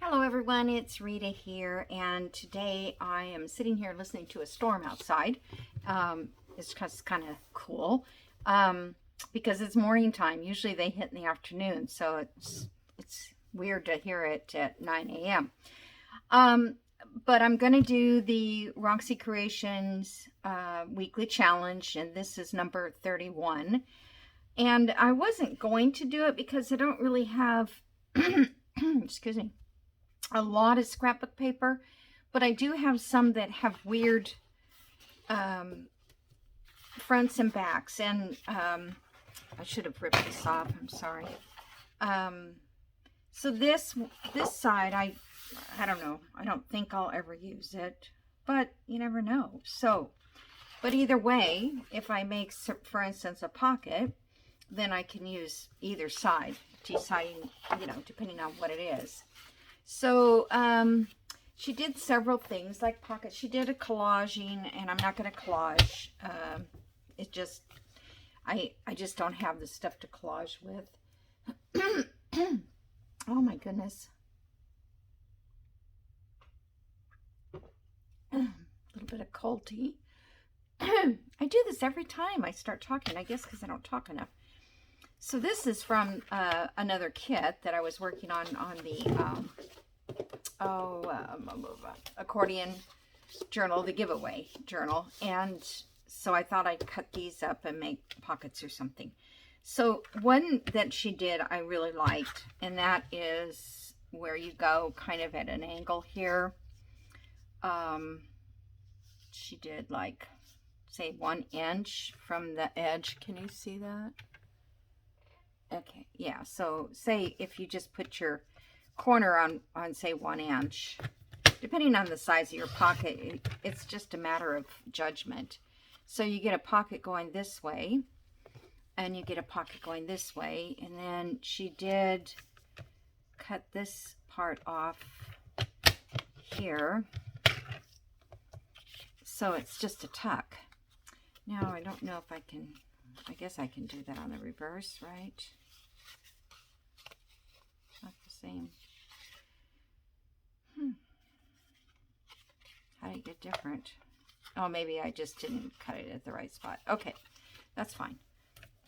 Hello everyone, it's Rita here, and today I am sitting here listening to a storm outside. It's just kind of cool because it's morning time. Usually they hit in the afternoon, so it's weird to hear it at 9 a.m. But I'm going to do the Roxy Creations weekly challenge, and this is number 31. And I wasn't going to do it because I don't really have, excuse me, a lot of scrapbook paper, but I do have some that have weird fronts and backs, and I should have ripped this off, I'm sorry. So this side, I don't know, I don't think I'll ever use it, but you never know. So, but either way, if I make, for instance, a pocket, then I can use either side, deciding, depending on what it is. So she did several things like pockets. She did a collaging, and I'm not going to collage. I just don't have the stuff to collage with. Oh my goodness. A little bit of cold tea. I do this every time I start talking, I guess because I don't talk enough. So this is from another kit that I was working on the accordion journal, the giveaway journal. And so I thought I'd cut these up and make pockets or something. So one that she did I really liked, and that is where you go kind of at an angle here. She did like, say, 1 inch from the edge. Can you see that? Okay, yeah, so say if you just put your corner on say 1 inch, depending on the size of your pocket, it's just a matter of judgment. So you get a pocket going this way, and you get a pocket going this way, and then she did cut this part off here, so it's just a tuck. Now I don't know if I can, I guess I can do that on the reverse, right? Not the same. How do you get different? Oh, maybe I just didn't cut it at the right spot. Okay, that's fine.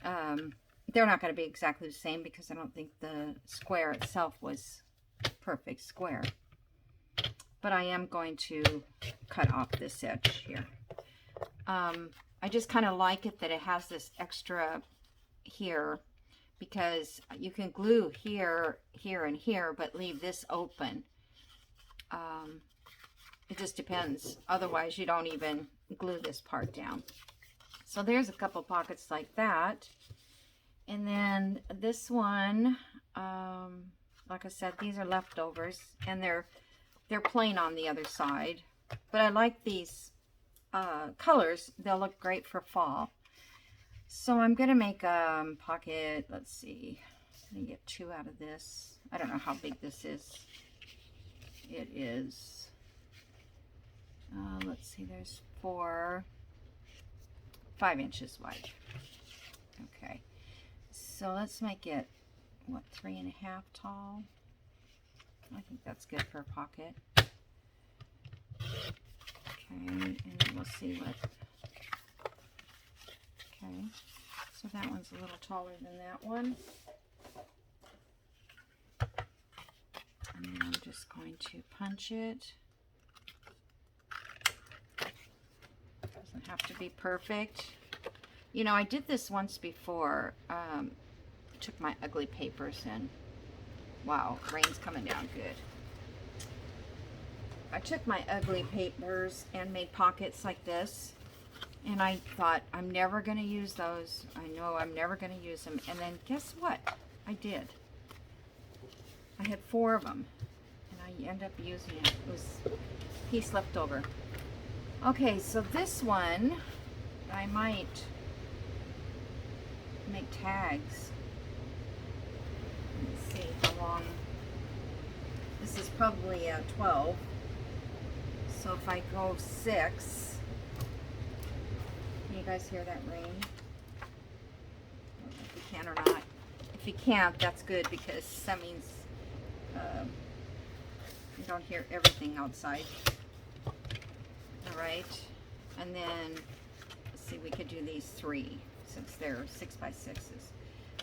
They're not going to be exactly the same because I don't think the square itself was perfect square. But I am going to cut off this edge here. I just kind of like it that it has this extra here, because you can glue here, here, and here, but leave this open. It just depends. Otherwise, you don't even glue this part down. So there's a couple pockets like that. And then this one, like I said, these are leftovers, and they're plain on the other side. But I like these colors. They'll look great for fall. So I'm going to make a pocket. Let's see. Let me get 2 out of this. I don't know how big this is. It is, let's see, there's 5 inches wide. Okay. So let's make it, what, 3.5 tall? I think that's good for a pocket. Okay, and then we'll see what. Okay, so that one's a little taller than that one. And then I'm just going to punch it. Doesn't have to be perfect. You know, I did this once before. Took my ugly papers and, wow, rain's coming down good. I took my ugly papers and made pockets like this. And I thought, I'm never going to use those. I know I'm never going to use them. And then guess what? I did. I had 4 of them. And I ended up using it. It was a piece left over. Okay, so this one, I might make tags. Let me see how long. This is probably a 12. So if I go 6, can you guys hear that rain? I don't know if you can or not. If you can't, that's good, because that means you don't hear everything outside. All right, and then let's see, we could do these 3 since they're 6x6s.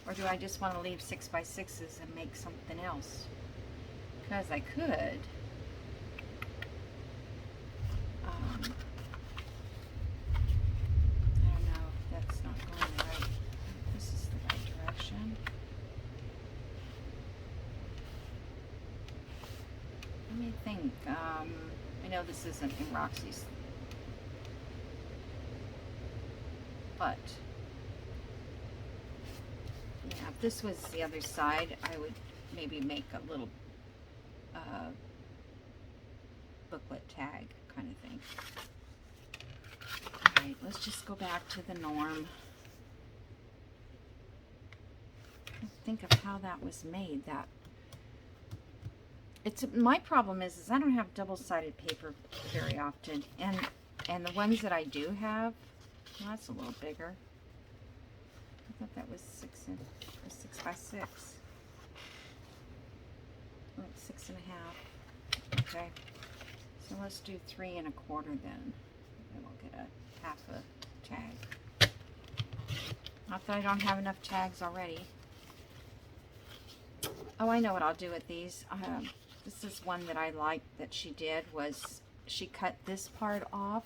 Or do I just want to leave 6x6s and make something else? Because I could. I don't know if that's not going the right. This is the right direction. Let me think. I know this isn't in Roxy's, but yeah, if this was the other side, I would maybe make a little booklet tag kind of thing. All right, let's just go back to the norm. Think of how that was made. That it's my problem is I don't have double-sided paper very often, and the ones that I do have, well, that's a little bigger. I thought that was 6x6. Oh, it's 6.5. Okay, so let's do 3 1/4 then, and we'll get a half a tag. Not that I don't have enough tags already. Oh, I know what I'll do with these. This is one that I liked that she did, was she cut this part off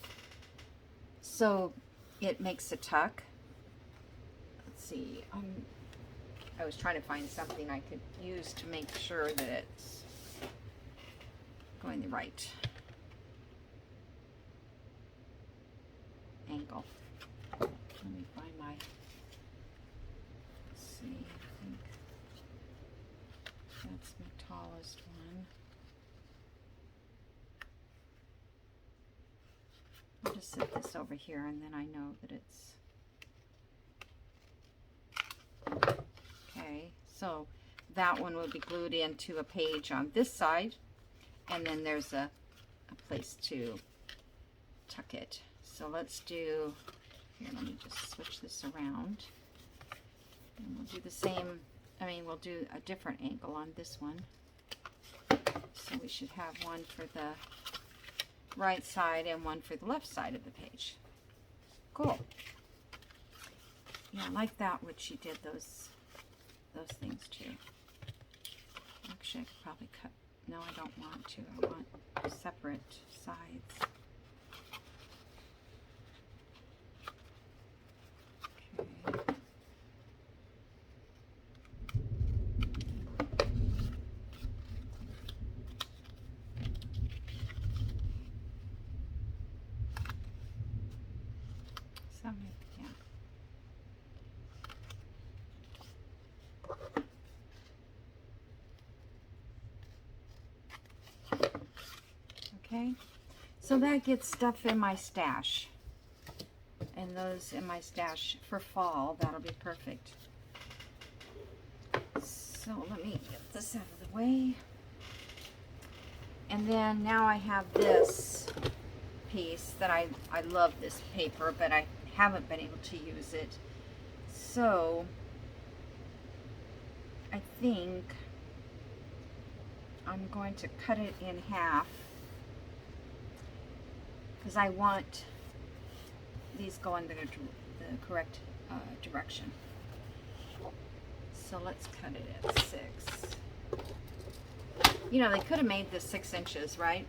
so it makes a tuck. Let's see, I was trying to find something I could use to make sure that it's going the right angle. Let me find my, let's see, I think that's my tallest one. I'll just set this over here and then I know that it's okay. So that one will be glued into a page on this side, and then there's a place to tuck it. So let's do, here, let me just switch this around. And we'll do the same, we'll do a different angle on this one. So we should have one for the right side and one for the left side of the page. Cool. Yeah, I like that, what she did, those things too. Actually, I could probably cut, no, I don't want to. I want separate sides. Okay. Yeah. Okay, so that gets stuff in my stash, and those in my stash for fall. That'll be perfect. So let me get this out of the way, and then now I have this piece that I love this paper, but I haven't been able to use it. So I think I'm going to cut it in half because I want these going the correct direction. So let's cut it at 6. You know, they could have made this 6 inches, right?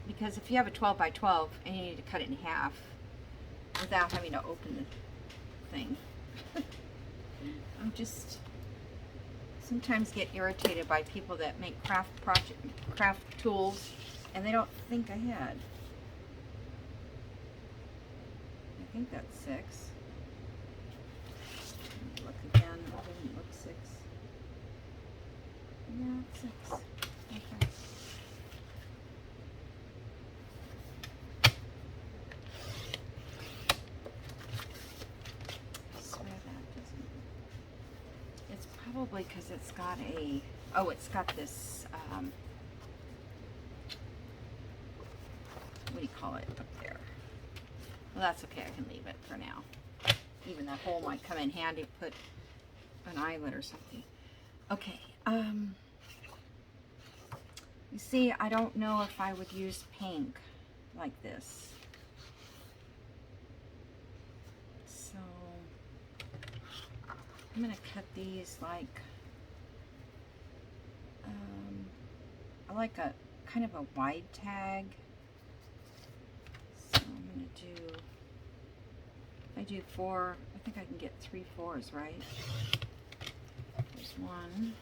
Because if you have a 12 by 12 and you need to cut it in half without having to open the thing. I'm just sometimes get irritated by people that make craft tools and they don't think ahead. I think that's 6. Let me look again. It doesn't look 6. Yeah, it's 6. Okay. I swear that doesn't. It's probably because it's got a. Oh, it's got this. What do you call it up there? Well, that's okay. I can leave it for now. Even that hole might come in handy to put an eyelet or something. Okay. You see, I don't know if I would use pink like this. So I'm going to cut these like, I like a kind of a wide tag. So I'm going to do, if I do 4, I think I can get 3 4s, right? There's 1,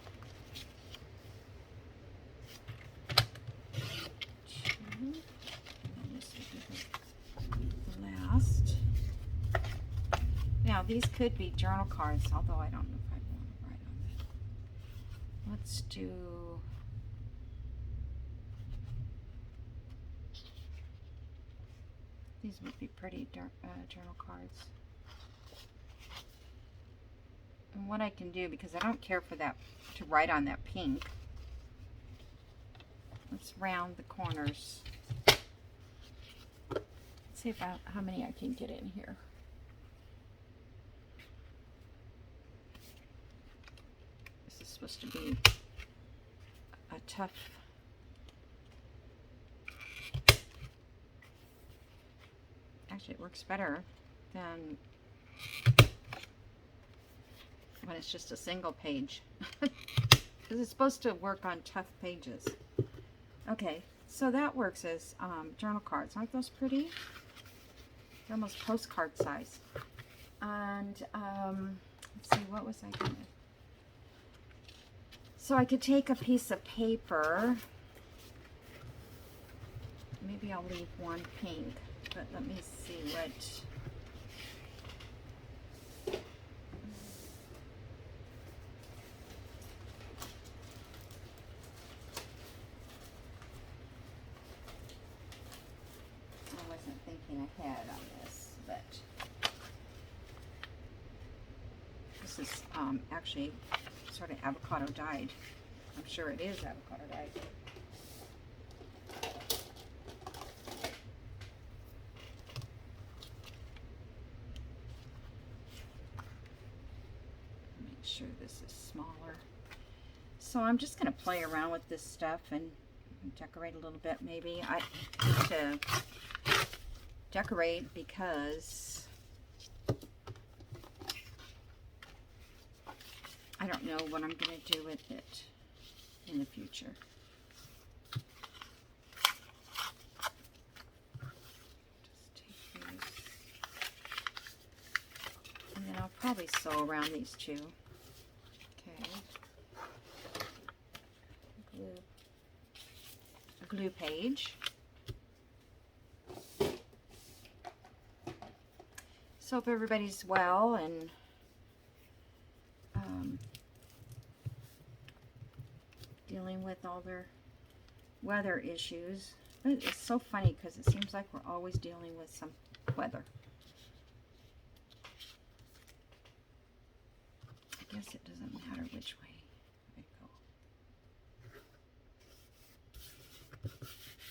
2, and then this will be the last. Now these could be journal cards, although I don't know if I want to write on that. Let's do, these would be pretty journal cards. And what I can do, because I don't care for that to write on that pink, let's round the corners. Let's see about how many I can get in here. This is supposed to be a tough, actually it works better than when it's just a single page, because it's supposed to work on tough pages. Okay, so that works as journal cards. Aren't those pretty? They're almost postcard size. And let's see, what was I gonna, so I could take a piece of paper, maybe I'll leave 1 pink, but let me see what, I wasn't thinking ahead on this, but this is actually sort of avocado dyed. I'm sure it is avocado dyed. Make sure this is smaller. So I'm just going to play around with this stuff and decorate a little bit maybe. I need to decorate because I don't know what I'm going to do with it in the future. Just take these, and then I'll probably sew around these 2. Okay. A glue page. So hope everybody's well and dealing with all their weather issues. It's so funny because it seems like we're always dealing with some weather. I guess it doesn't matter which way I go.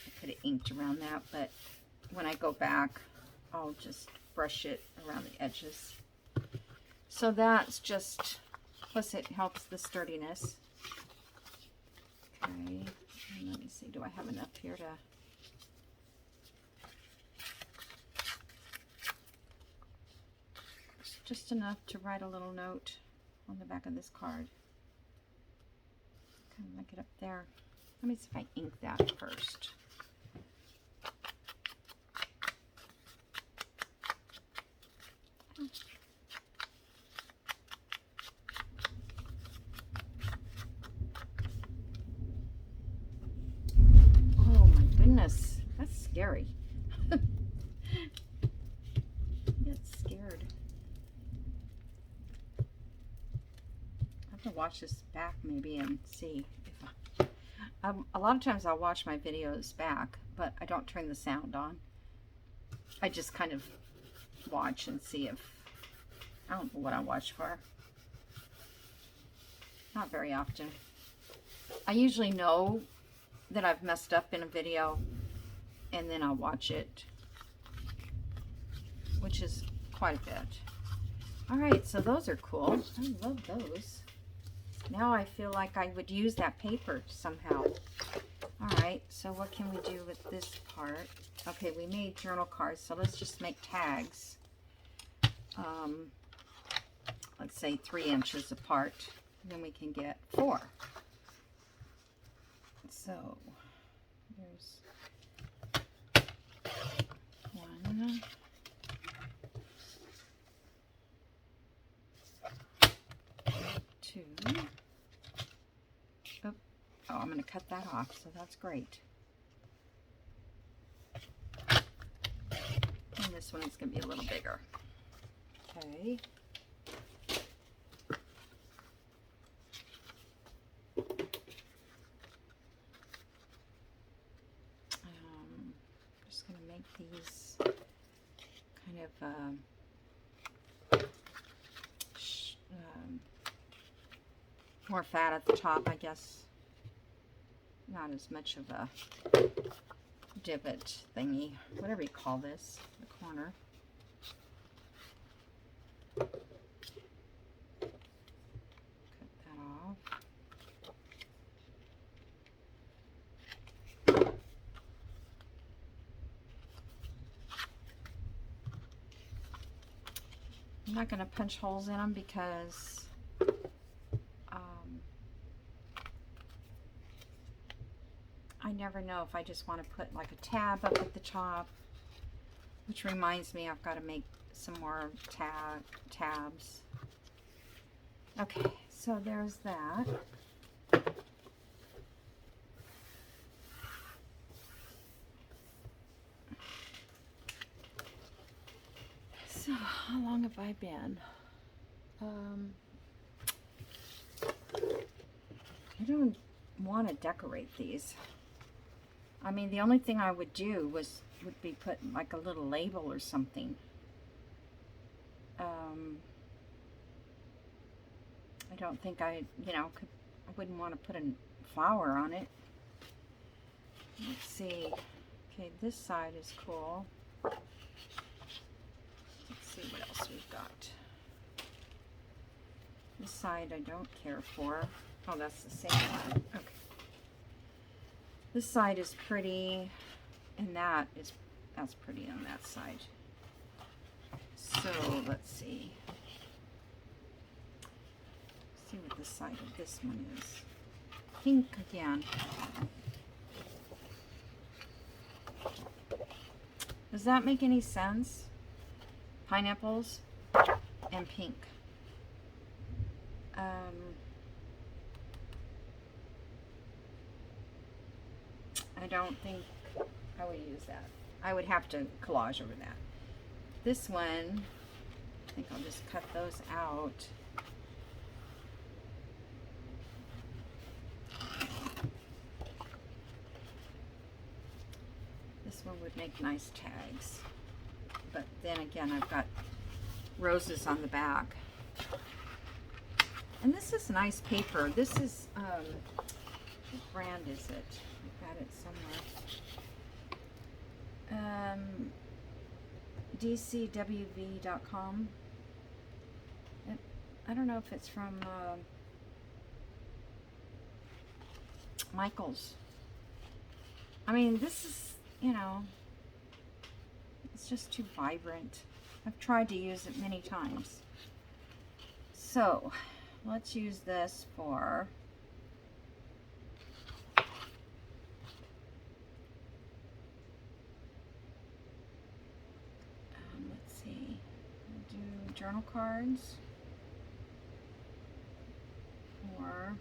I could have inked around that, but when I go back, I'll just brush it around the edges. So that's just, plus it helps the sturdiness. Okay, and let me see, do I have enough here to, just enough to write a little note on the back of this card. Kind of like it up there. Let me see if I ink that first. Oh my goodness, that's scary. I get scared. I have to watch this back maybe and see if a lot of times I'll watch my videos back, but I don't turn the sound on. I just kind of watch and see if, I don't know what I watch for. Not very often. I usually know that I've messed up in a video and then I'll watch it, which is quite a bit. Alright, so those are cool. I love those. Now I feel like I would use that paper somehow. Alright. So what can we do with this part? Okay, we made journal cards, so let's just make tags. Let's say 3 inches apart. Then we can get 4. So there's 1, 2. Oh, I'm going to cut that off, so that's great. And this one is going to be a little bigger. Okay. Just going to make these kind of more fat at the top, I guess. Not as much of a divot thingy, whatever you call this, the corner. Cut that off. I'm not going to punch holes in them because I never know if I just want to put like a tab up at the top, which reminds me I've got to make some more tabs. Okay, so there's that. So how long have I been? I don't want to decorate these. I mean, the only thing I would do would be put like a little label or something. I don't think I wouldn't want to put a flower on it. Let's see. Okay, this side is cool. Let's see what else we've got. This side I don't care for. Oh, that's the same one. Okay. This side is pretty, and that's pretty on that side. So let's see. See what the side of this one is. Pink again. Does that make any sense? Pineapples and pink. I don't think I would use that. I would have to collage over that. This one, I think I'll just cut those out. This one would make nice tags. But then again, I've got roses on the back. And this is nice paper. This is, what brand is it? I've got it somewhere. DCWV.com. I don't know if it's from Michael's. I mean, this is, it's just too vibrant. I've tried to use it many times. So, let's use this for let's see, we'll do journal cards, or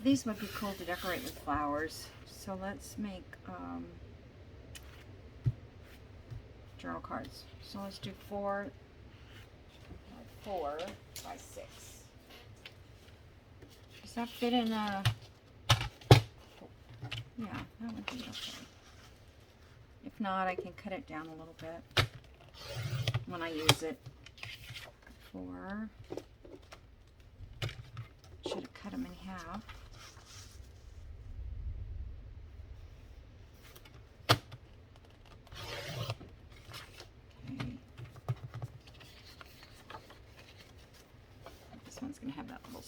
these would be cool to decorate with flowers. So let's make journal cards. So let's do 4 by 6. Does that fit in a? Yeah, that would be okay. If not, I can cut it down a little bit when I use it. 4. Should have cut them in half.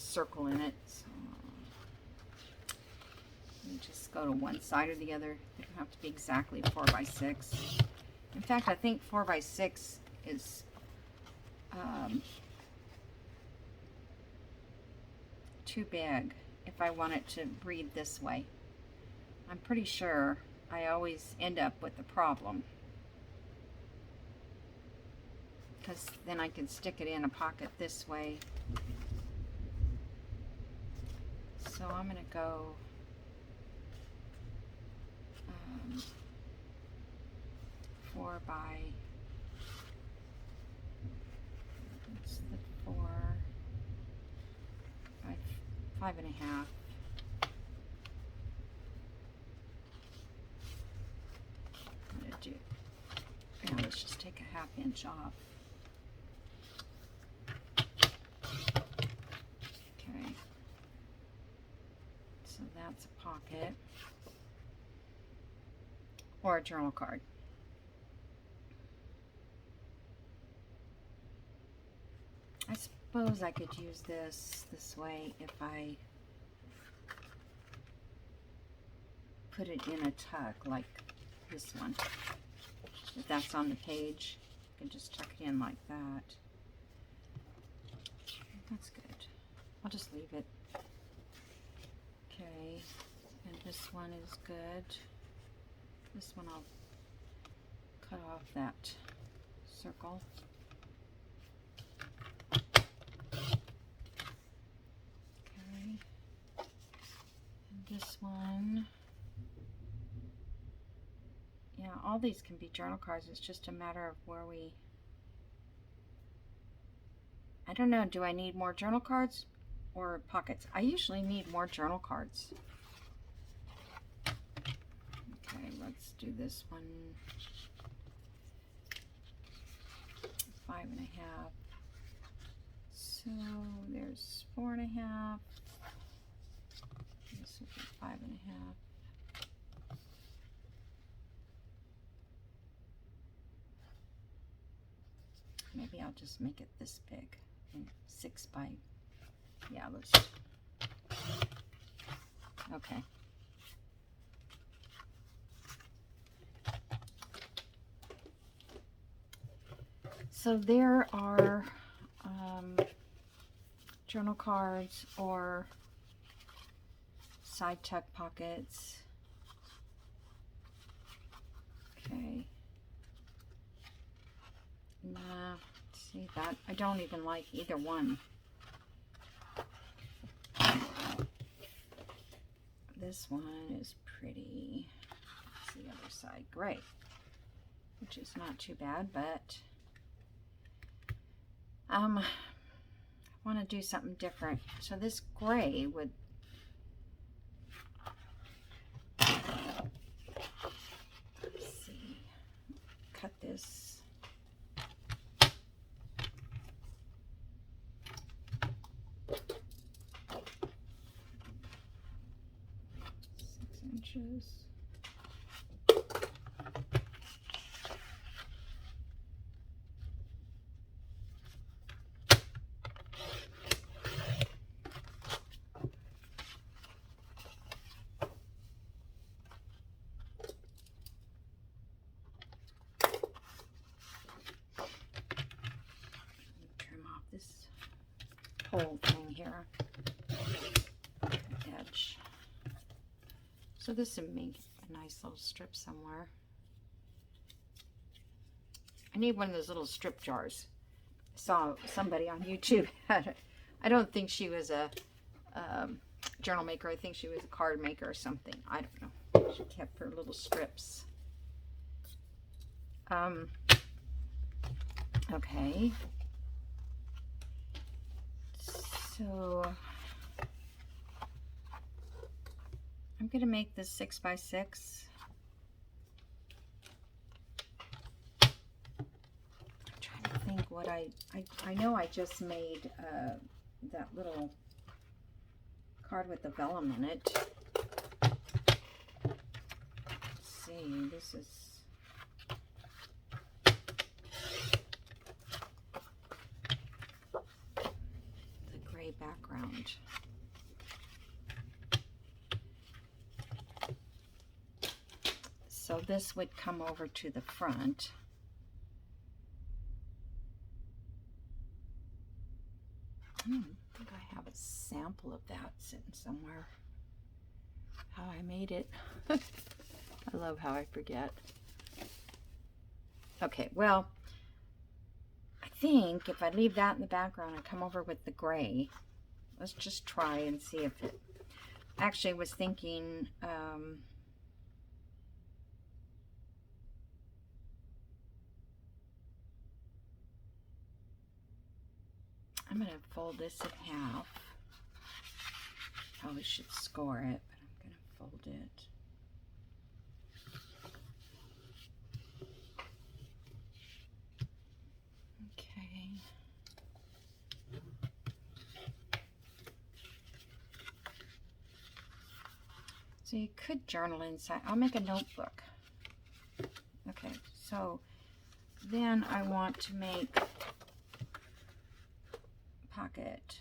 circle in it. So let me just go to one side or the other. They don't have to be exactly 4 by 6. In fact, I think 4 by 6 is too big if I want it to read this way. I'm pretty sure I always end up with a problem, because then I can stick it in a pocket this way. So I'm going to go 4 by, what's the 4 by 5.5. I'm going to do, now let's just take a 1/2 inch off. Okay, so that's a pocket or a journal card. I suppose I could use this way if I put it in a tuck like this one. If that's on the page, I can just tuck it in like that. That's good. I'll just leave it. Okay, and this one is good. This one I'll cut off that circle. Okay, and this one, yeah, all these can be journal cards. It's just a matter of where we, I don't know, do I need more journal cards or pockets? I usually need more journal cards. Okay, let's do this one. 5.5. So there's 4.5. This would be 5.5. Maybe I'll just make it this big, and 6 by, yeah, let's, okay. So there are journal cards or side tuck pockets. Okay. Nah, see that? I don't even like either one. This one is pretty. That's the other side. Gray, which is not too bad, but I want to do something different. So this gray would, let's see, cut this. Inches. Trim off this whole thing here, edge. So this would make a nice little strip somewhere. I need one of those little strip jars. I saw somebody on YouTube had it. I don't think she was a journal maker. I think she was a card maker or something. I don't know. She kept her little strips. Okay. So I'm going to make this 6 by 6. I'm trying to think what I know I just made that little card with the vellum in it. Let's see, this is the gray background. So this would come over to the front. I think I have a sample of that sitting somewhere. How I made it. I love how I forget. Okay, well, I think if I leave that in the background and come over with the gray, let's just try and see if it... Actually, I was thinking... I'm going to fold this in half. Probably should score it, but I'm going to fold it. Okay. So you could journal inside. I'll make a notebook. Okay, so then I want to make pocket.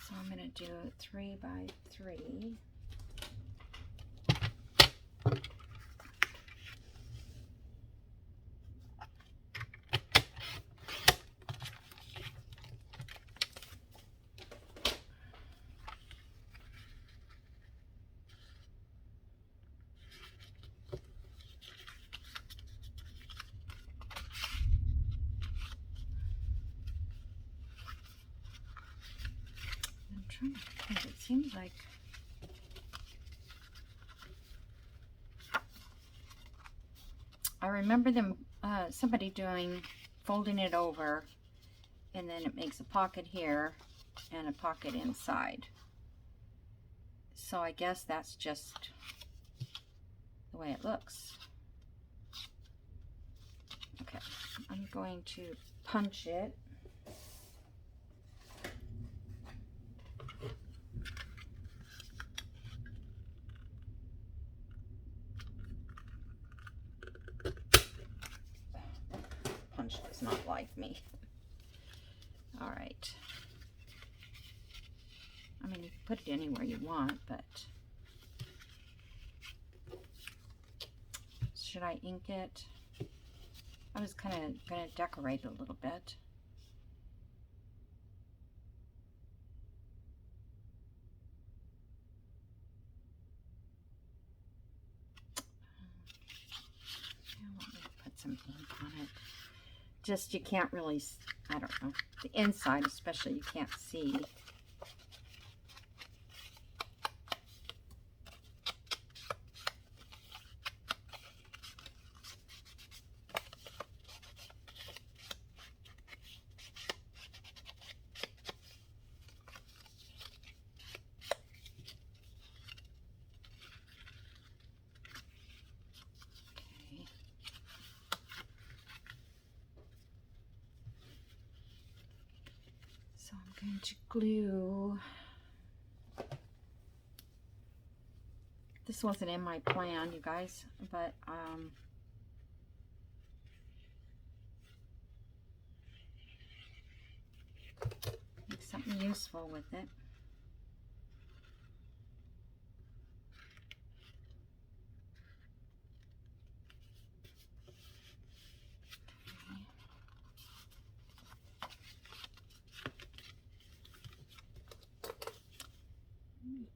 So I'm going to do 3 by 3. It seems like I remember them somebody folding it over, and then it makes a pocket here and a pocket inside. So I guess that's just the way it looks. Okay, I'm going to punch it. Punch does not like me. All right. I mean, you can put it anywhere you want, but should I ink it? I was kind of going to decorate it a little bit. Let me put some ink on it. Just, you can't really, I don't know, the inside especially, you can't see. So I'm going to glue. This wasn't in my plan, you guys, but make something useful with it.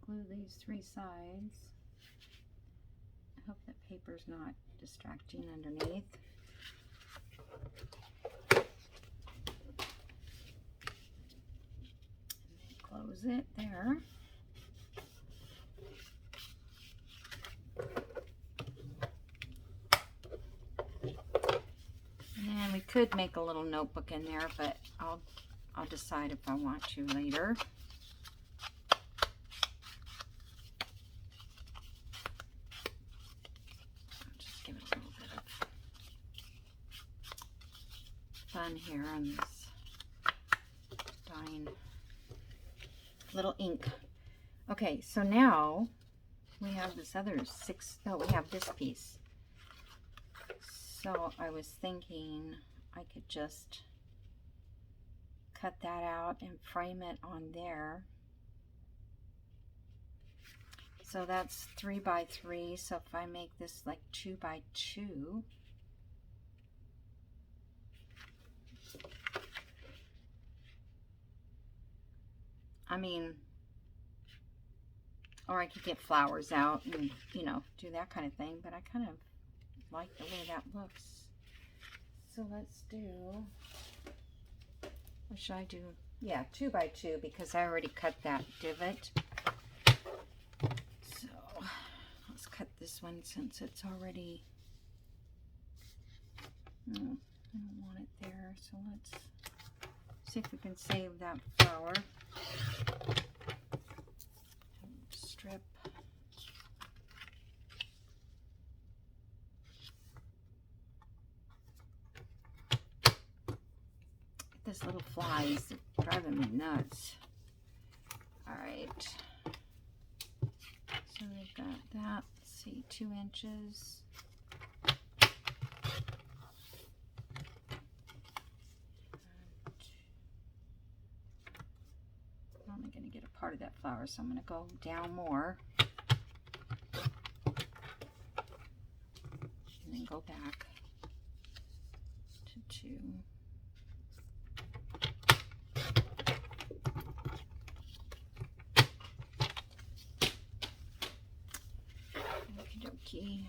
Glue these 3 sides. I hope that paper's not distracting underneath. Close it there. And we could make a little notebook in there, but I'll decide if I want to later. Fun here on this dying little ink. Okay, so now we have this other we have this piece. So I was thinking I could just cut that out and frame it on there. So that's 3 by 3. So if I make this like 2 by 2, I mean, or I could get flowers out and, you know, do that kind of thing, but I kind of like the way that looks. So let's do, what should I do? Yeah, 2 by 2 because I already cut that divot. So let's cut this one since it's already, no, I don't want it there. So let's see if we can save that flower. Strip. This little fly is driving me nuts. All right. So we've got that. Let's see, 2 inches. I'm only going to get a part of that flower, so I'm going to go down more. And then go back to 2. Okie-dokie.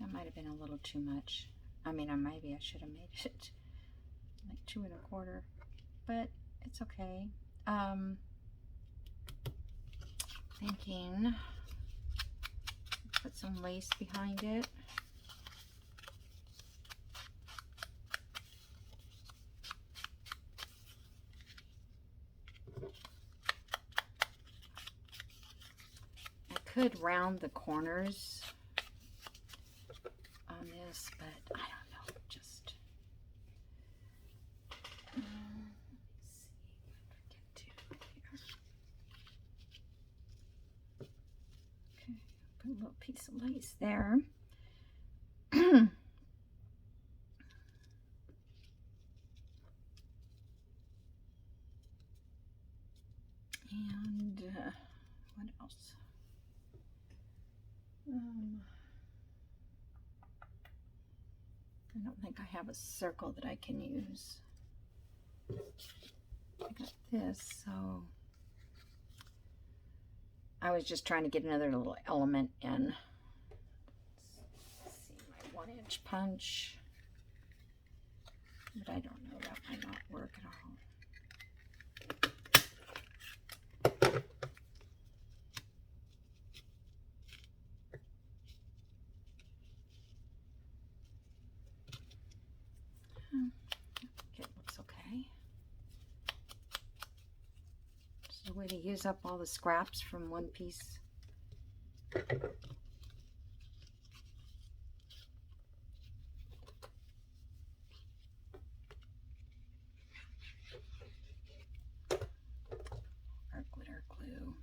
That might have been a little too much. I mean, maybe I should have made it like 2 1/4, but it's okay. Thinking put some lace behind it. I could round the corners on this, but I don't know, just let me see what I can do here. Okay, put a little piece of lace there. And what else? I don't think I have a circle that I can use. I got this, so I was just trying to get another little element in. Let's see, my 1-inch punch. But I don't know, that might not work at all. It looks okay. Just a way to use up all the scraps from one piece. Our glitter glue.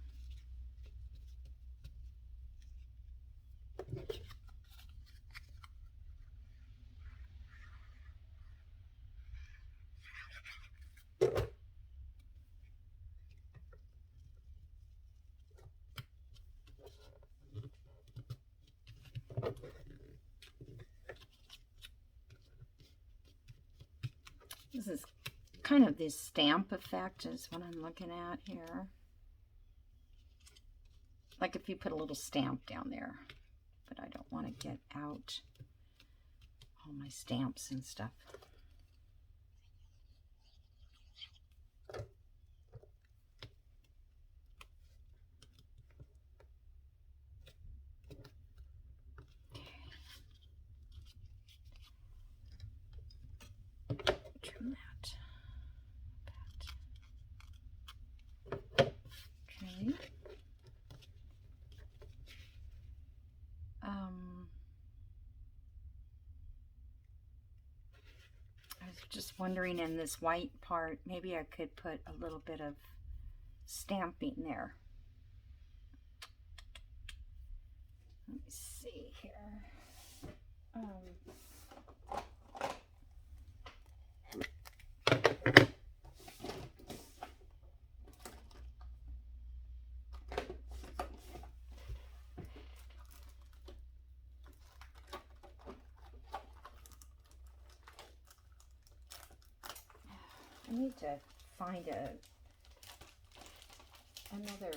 This is kind of this stamp effect is what I'm looking at here. Like if you put a little stamp down there, but I don't want to get out all my stamps and stuff. Trim that. Okay. I was just wondering in this white part, maybe I could put a little bit of stamping there. Let me see here. I need to find another,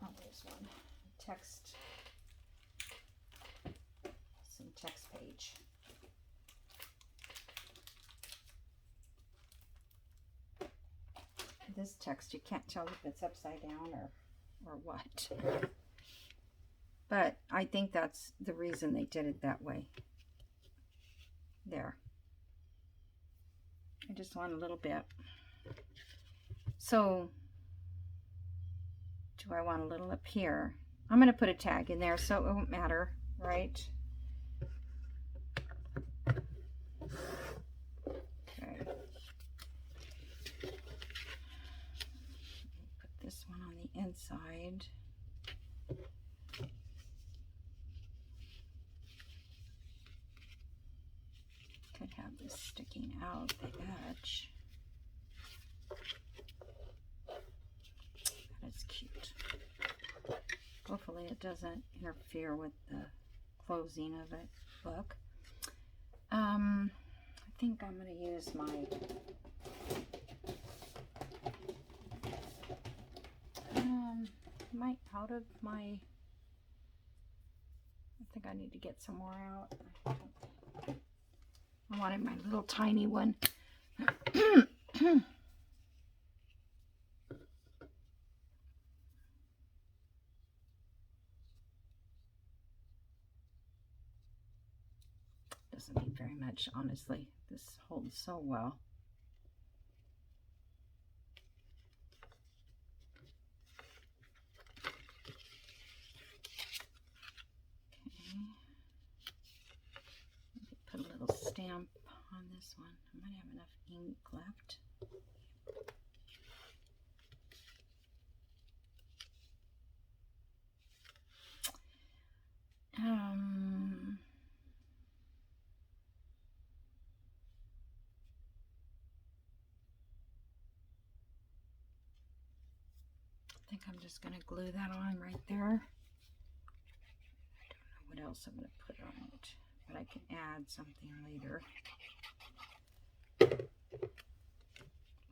oh, there's one, text, some text page. This text, you can't tell if it's upside down or what. But I think that's the reason they did it that way. There. I just want a little bit. So, do I want a little up here? I'm going to put a tag in there so it won't matter, right? Okay. Put this one on the inside. Could have this sticking out the edge. That is cute. Hopefully it doesn't interfere with the closing of the book. I think I'm going to use my out of my, I think I need to get some more out. I wanted my little tiny one. Doesn't need very much, honestly. This holds so well. Okay. Put a little stamp on this one. I might have enough ink left. I think I'm just going to glue that on right there. I don't know what else I'm going to put on it, but I can add something later.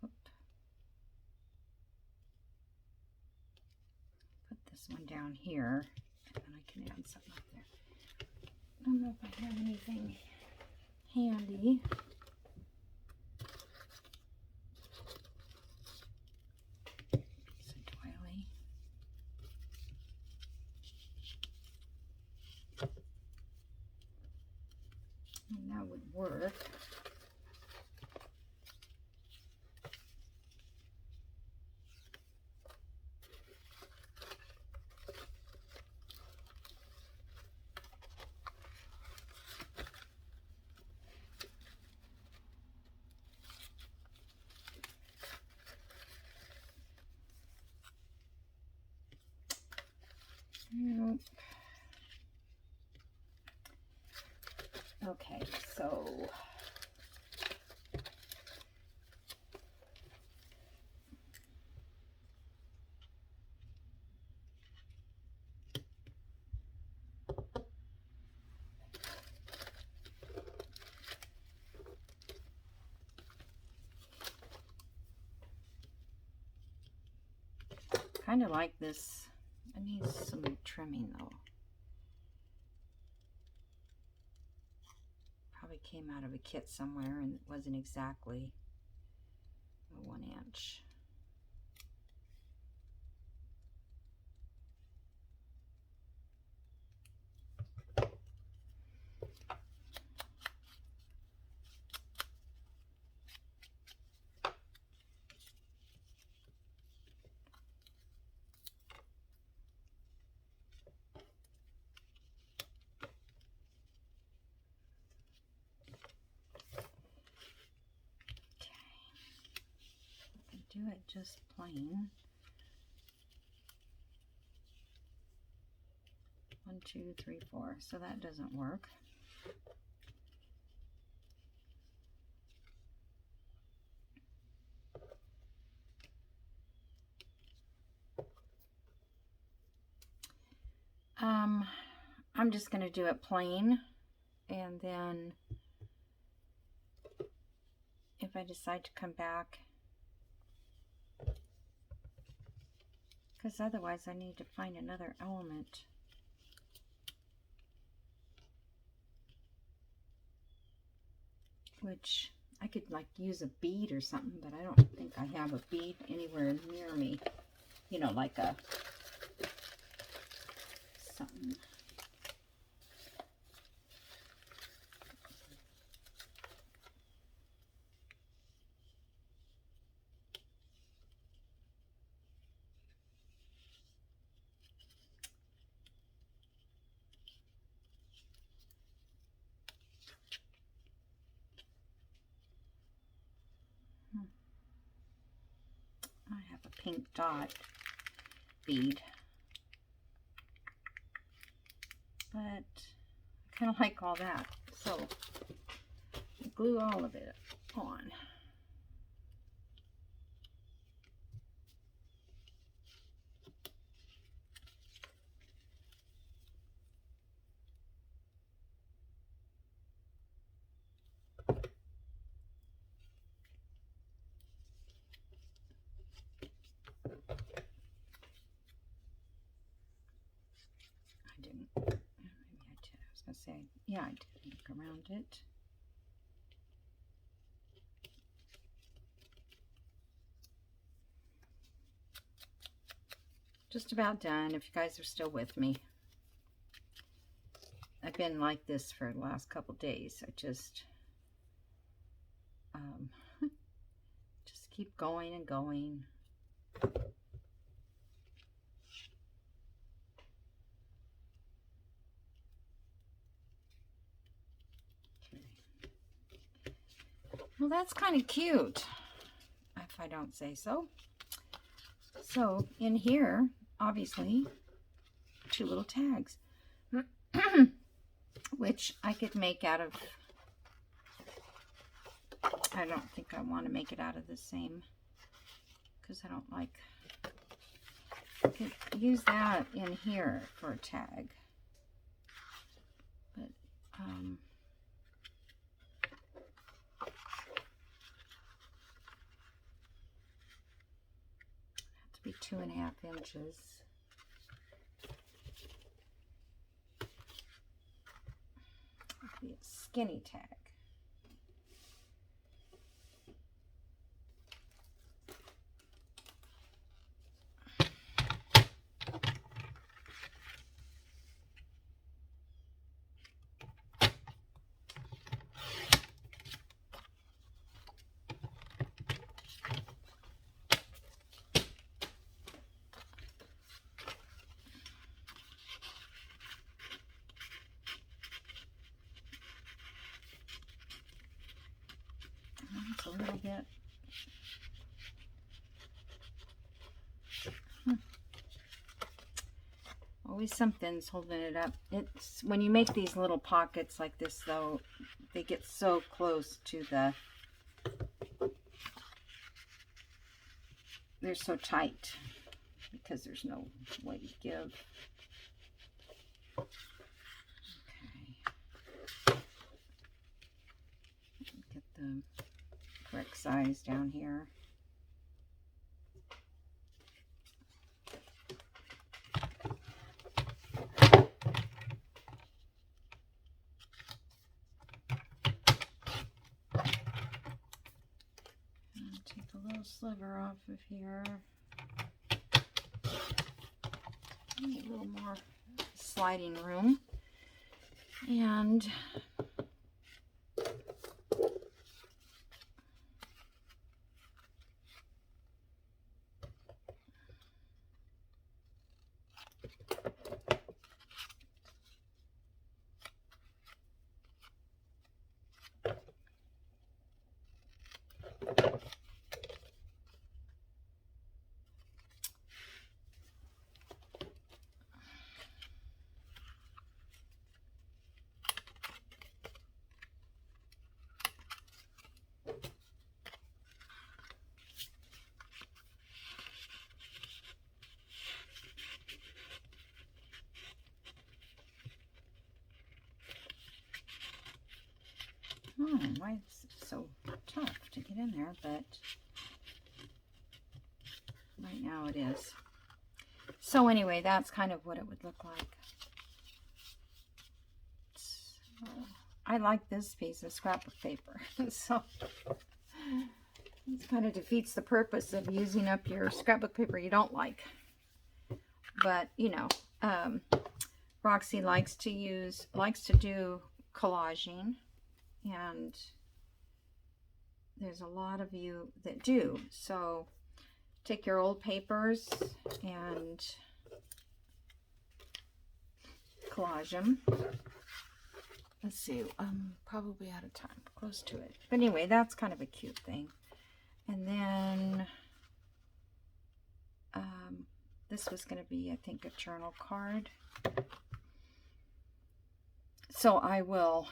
Oop. Put this one down here, and then I can add something up there. I don't know if I have anything handy. And that would work. Nope. Okay, so kind of like this. It needs some trimming though. Probably came out of a kit somewhere and it wasn't exactly a 1 inch. Do it just plain. 1, 2, 3, 4. So that doesn't work. I'm just going to do it plain, and then if I decide to come back, because otherwise I need to find another element. Which I could like use a bead or something, but I don't think I have a bead anywhere near me. You know, like a something. I have a pink dot bead, but I kind of like all that, so glue all of it on. Maybe I did. I was going to say, yeah, I did look around it. Just about done, if you guys are still with me. I've been like this for the last couple days. I just keep going and going. Well, that's kind of cute, if I don't say so. So in here, obviously, 2 little tags, which I could make out of, I don't think I want to make it out of the same, because I don't like, I could use that in here for a tag, but, be 2.5 inches. It'll be a skinny tag. A little bit. Always something's holding it up. It's when you make these little pockets like this, though, they get so close to the, they're so tight because there's no way to give. Okay. Get the correct size down here. And take a little sliver off of here. Need a little more sliding room. And Oh, why is it so tough to get in there? But right now it is. So anyway, that's kind of what it would look like. I like this piece of scrapbook paper. So this kind of defeats the purpose of using up your scrapbook paper you don't like. But, you know, Roxy likes to do collaging, and there's a lot of you that do. So take your old papers and collage them. Let's see, I'm probably out of time, close to it. But anyway, that's kind of a cute thing. And then this was going to be, I think, a journal card. So I will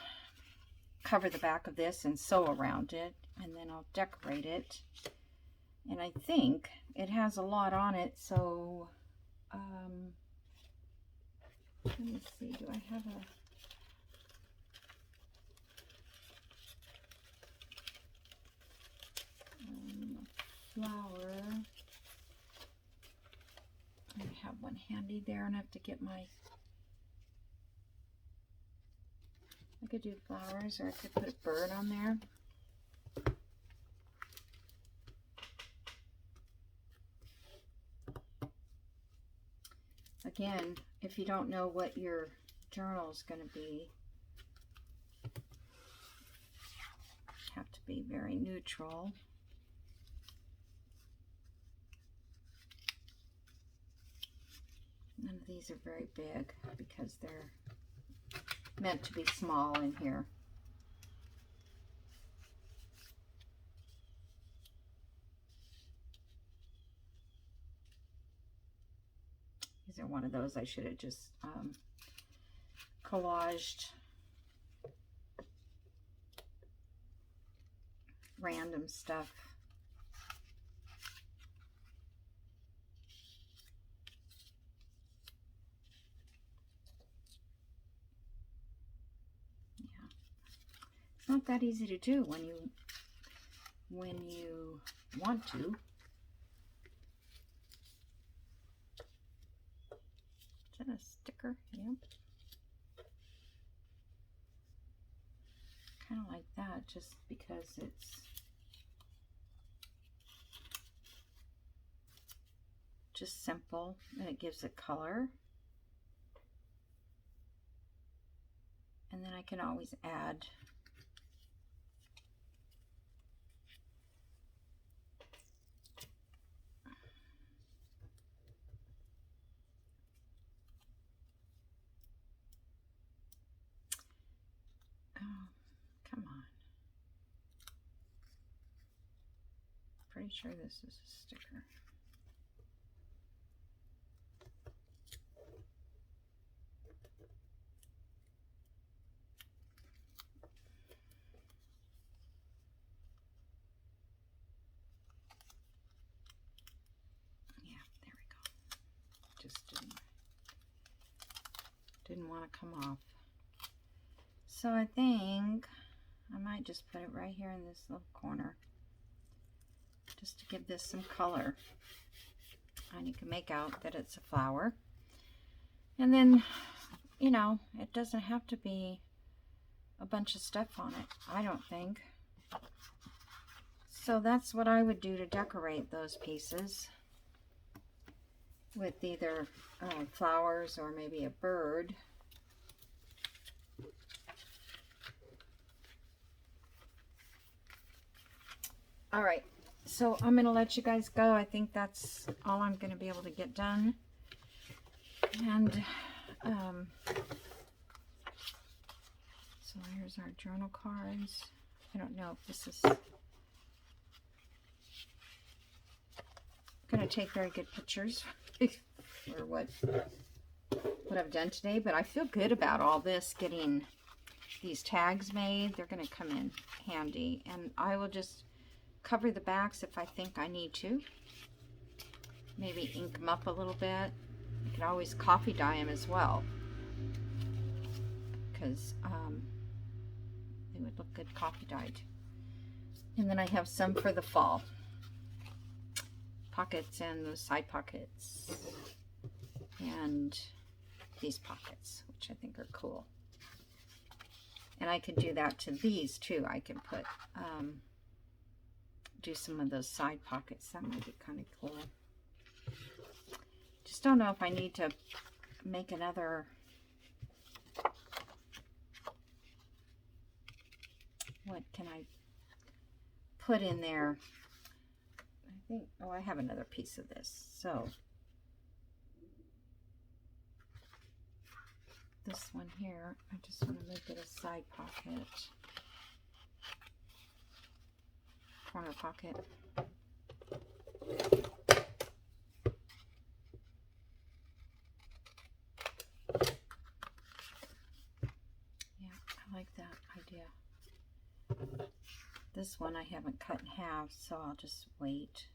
cover the back of this and sew around it, and then I'll decorate it. And I think it has a lot on it, so let me see, do I have a flower? I have one handy there, and I have to get my, I could do flowers, or I could put a bird on there. Again, if you don't know what your journal is going to be, you have to be very neutral. None of these are very big because they're meant to be small in here. These are one of those I should have just collaged random stuff. It's not that easy to do when you want to. Is that a sticker? Yep. Kind of like that, just because it's just simple and it gives it color. And then I can always add pretty sure this is a sticker. Yeah, there we go. Just didn't want to come off. So I think I might just put it right here in this little corner, just to give this some color. And you can make out that it's a flower. And then, you know, it doesn't have to be a bunch of stuff on it, I don't think. So that's what I would do to decorate those pieces, with either flowers or maybe a bird. All right, so I'm gonna let you guys go. I think that's all I'm gonna be able to get done. And so here's our journal cards. I don't know if this is gonna take very good pictures for what I've done today, but I feel good about all this, getting these tags made. They're gonna come in handy, and I will just cover the backs if I think I need to. Maybe ink them up a little bit. You can always coffee dye them as well, because They would look good coffee dyed. And then I have some for the fall. Pockets and those side pockets. And these pockets, which I think are cool. And I could do that to these too. I can put, do some of those side pockets. That might be kind of cool. Just don't know if I need to make another, what can I put in there? I think, oh, I have another piece of this. So this one here, I just want to make it a side pocket, corner pocket. Yeah, I like that idea. This one I haven't cut in half, so I'll just wait.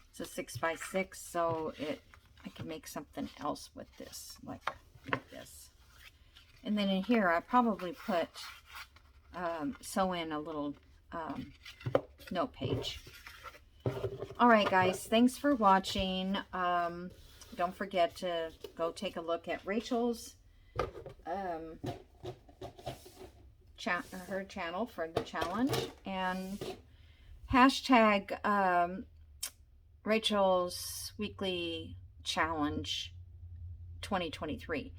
It's a 6x6, so I can make something else with this, like this. And then in here, I probably put sew in a little note page. All right, guys, thanks for watching. Don't forget to go take a look at Rachel's her channel for the challenge, and hashtag Rachel's Weekly Challenge 2023.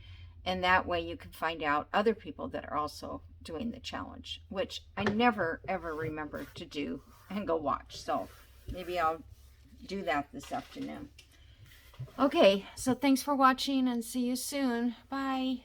And that way you can find out other people that are also doing the challenge, which I never ever remember to do and go watch. So maybe I'll do that this afternoon. Okay, so thanks for watching and see you soon. Bye.